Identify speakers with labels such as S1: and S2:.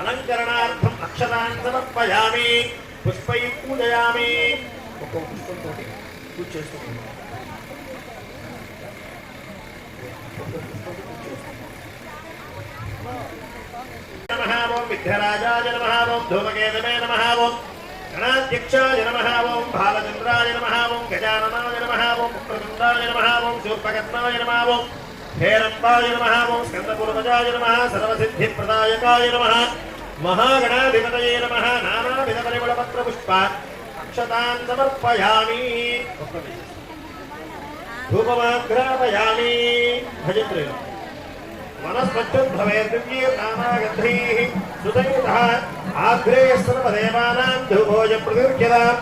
S1: अलंकरणार्थम अक्षतान् समर्पयामि पुष्पैः पूजयामि ఒక్కొక్క పుష్పంతో పూజ చేస్తున్నాను नमः ओम विघ्नराजाय नमः ओम धूमकेतवे नमः ओम गणाध्यक्षाय नमः ओम भालचंद्राय नमः ओम गजाननाय नमः ओम पुत्रवृन्दाय नमः ओम शूर्पकर्णाय नमः ओम हेरम्बाय नमः ओम स्कन्दपूर्वजाय नमः सर्वसिद्धिप्रदायकाय नमः महागणाधिपतये नमः नानाविधपरिमलपत्रपुष्पान् अक्षतान् समर्पयामि धूपमाघ्रापयामि भजत्रे वनस्पत्युद्भवेर्दिव्यैर्नानागन्धैः सुतैः आग्रे सर्वदेवानां धूपोऽयं प्रदीर्घ्यताम्